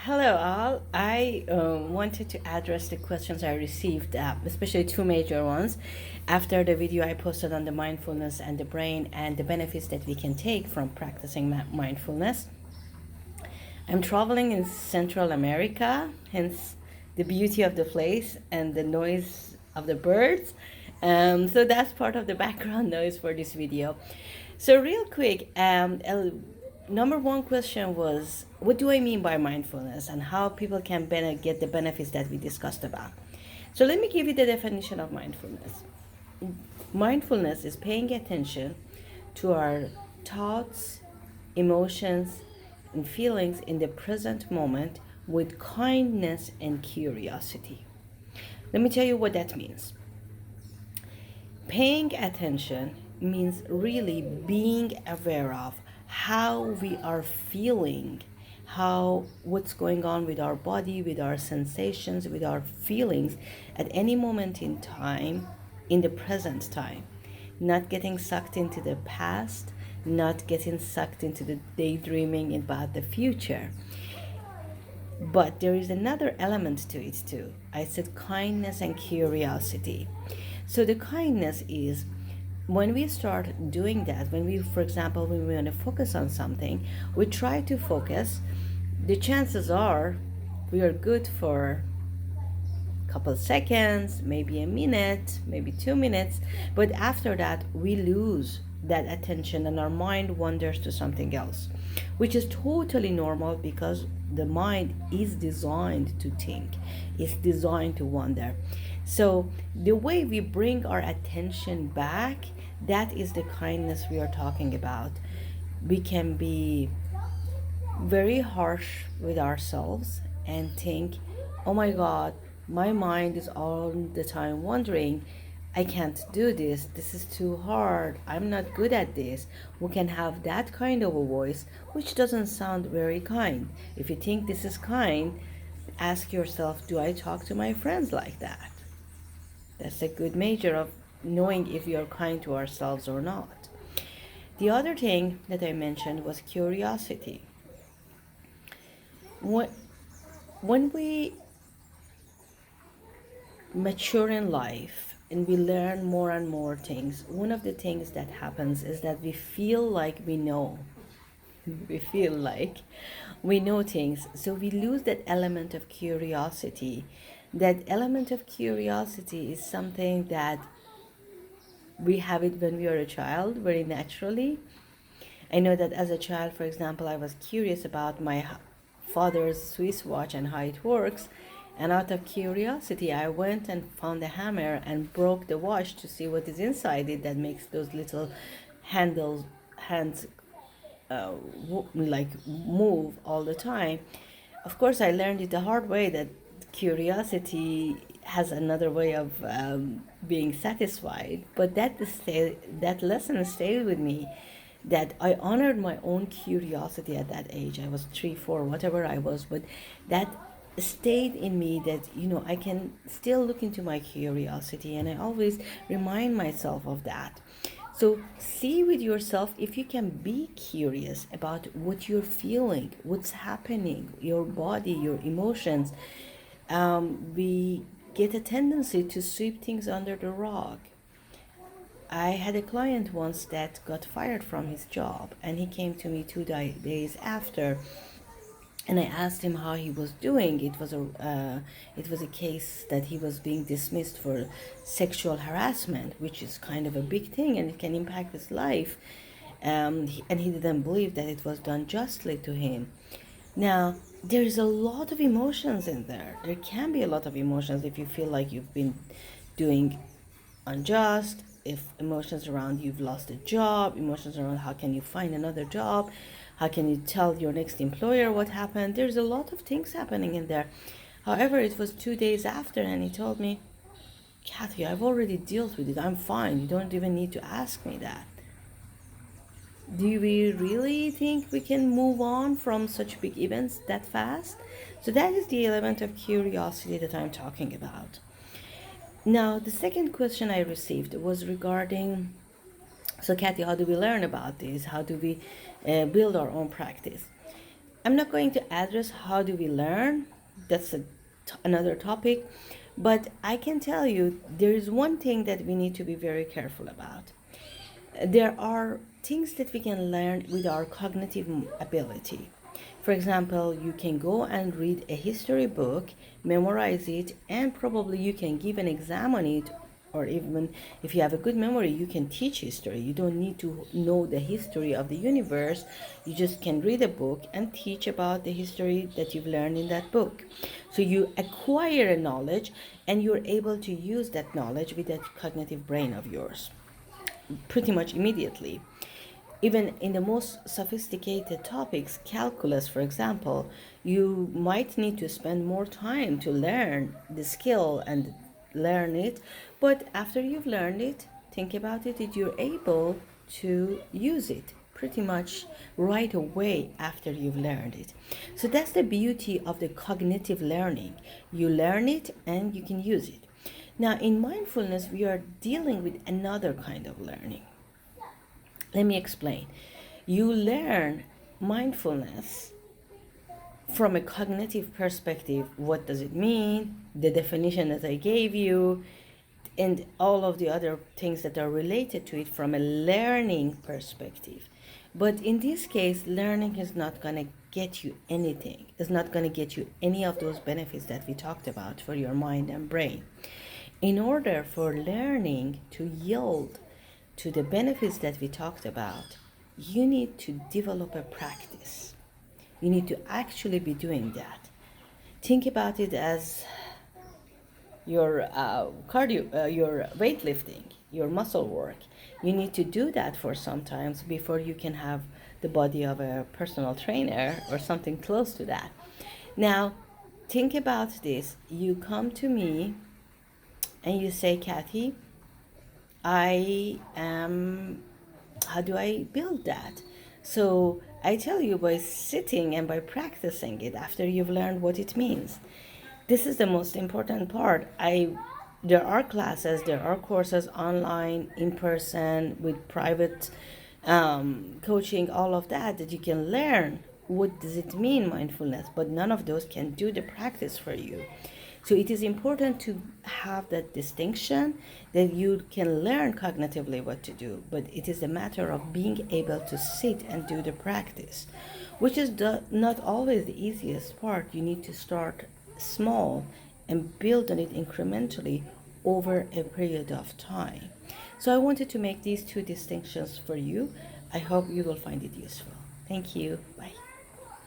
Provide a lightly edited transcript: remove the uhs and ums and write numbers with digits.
Hello, all. I wanted to address the questions I received, especially two major ones, after the video I posted on the mindfulness and the brain and the benefits that we can take from practicing mindfulness. I'm traveling in Central America, hence the beauty of the place and the noise of the birds. So that's part of the background noise for this video. So real quick, number one question was, what do I mean by mindfulness and how people can get the benefits that we discussed about? So let me give you the definition of mindfulness. Mindfulness is paying attention to our thoughts, emotions, and feelings in the present moment with kindness and curiosity. Let me tell you what that means. Paying attention means really being aware of how we are feeling, how what's going on with our body, with our sensations, with our feelings at any moment in time, in the present time. Not getting sucked into the past, not getting sucked into the daydreaming about the future. But there is another element to it too. I said kindness and curiosity. So the kindness is when we start doing that, when we, for example, when we want to focus on something, we try to focus. The chances are we are good for a couple seconds, maybe a minute, maybe 2 minutes, but after that we lose that attention and our mind wanders to something else, which is totally normal because the mind is designed to think, it's designed to wander. So the way we bring our attention back, that is the kindness we are talking about. We can be very harsh with ourselves and think, oh my God, my mind is all the time wondering, I can't do this, this is too hard, I'm not good at this. We can have that kind of a voice, which doesn't sound very kind. If you think this is kind, ask yourself, do I talk to my friends like that? That's a good measure of knowing if we are kind to ourselves or not. The other thing that I mentioned was curiosity. When, when we mature in life and we learn more and more things, one of the things that happens is that we feel like we know. We feel like we know things. So we lose that element of curiosity. That element of curiosity is something that we have it when we are a child very naturally. I know that as a child, for example, I was curious about my father's Swiss watch and how it works. And out of curiosity, I went and found a hammer and broke the watch to see what is inside it that makes those little handles, hands like move all the time. Of course, I learned it the hard way that curiosity has another way of being satisfied. But that lesson stayed with me. That I honored my own curiosity at that age. I was 3, 4, whatever I was, but that stayed in me that I can still look into my curiosity, and I always remind myself of that. So see with yourself if you can be curious about what you're feeling, what's happening, your body, your emotions. We get a tendency to sweep things under the rug. I had a client once that got fired from his job, and he came to me 2 days after, and I asked him how he was doing. It was a case that he was being dismissed for sexual harassment, which is kind of a big thing and it can impact his life. And he didn't believe that it was done justly to him. Now, there is a lot of emotions in there. There can be a lot of emotions if you feel like you've been doing unjust, if emotions around you've lost a job, emotions around how can you find another job, how can you tell your next employer what happened. There's a lot of things happening in there. However, it was 2 days after, and he told me, Kathy, I've already dealt with it, I'm fine, you don't even need to ask me that. Do we really think we can move on from such big events that fast? So that is the element of curiosity that I'm talking about. Now, the second question I received was regarding, so Kathy, how do we learn about this? How do we build our own practice? I'm not going to address how do we learn. That's another topic. But I can tell you there is one thing that we need to be very careful about. There are things that we can learn with our cognitive ability. For example, you can go and read a history book, memorize it, and probably you can give an exam on it. Or even if you have a good memory, you can teach history. You don't need to know the history of the universe. You just can read a book and teach about the history that you've learned in that book. So you acquire a knowledge and you're able to use that knowledge with that cognitive brain of yours pretty much immediately. Even in the most sophisticated topics, calculus, for example, you might need to spend more time to learn the skill and learn it. But after you've learned it, think about it, that you're able to use it pretty much right away after you've learned it. So that's the beauty of the cognitive learning. You learn it and you can use it. Now, in mindfulness, we are dealing with another kind of learning. Let me explain. You learn mindfulness from a cognitive perspective. What does it mean? The definition that I gave you, and all of the other things that are related to it from a learning perspective. But in this case, learning is not going to get you anything. It's not going to get you any of those benefits that we talked about for your mind and brain. In order for learning to yield to the benefits that we talked about, you need to develop a practice. You need to actually be doing that. Think about it as your your weightlifting, your muscle work. You need to do that for some times before you can have the body of a personal trainer or something close to that. Now, think about this. You come to me and you say, Kathy, I am, how do I build that? So I tell you, by sitting and by practicing it after you've learned what it means. This is the most important part. There are classes, there are courses online, in person, with private coaching, all of that, that you can learn what does it mean mindfulness, but none of those can do the practice for you. So it is important to have that distinction, that you can learn cognitively what to do, but it is a matter of being able to sit and do the practice, which is not always the easiest part. You need to start small and build on it incrementally over a period of time. So I wanted to make these two distinctions for you. I hope you will find it useful. Thank you. Bye.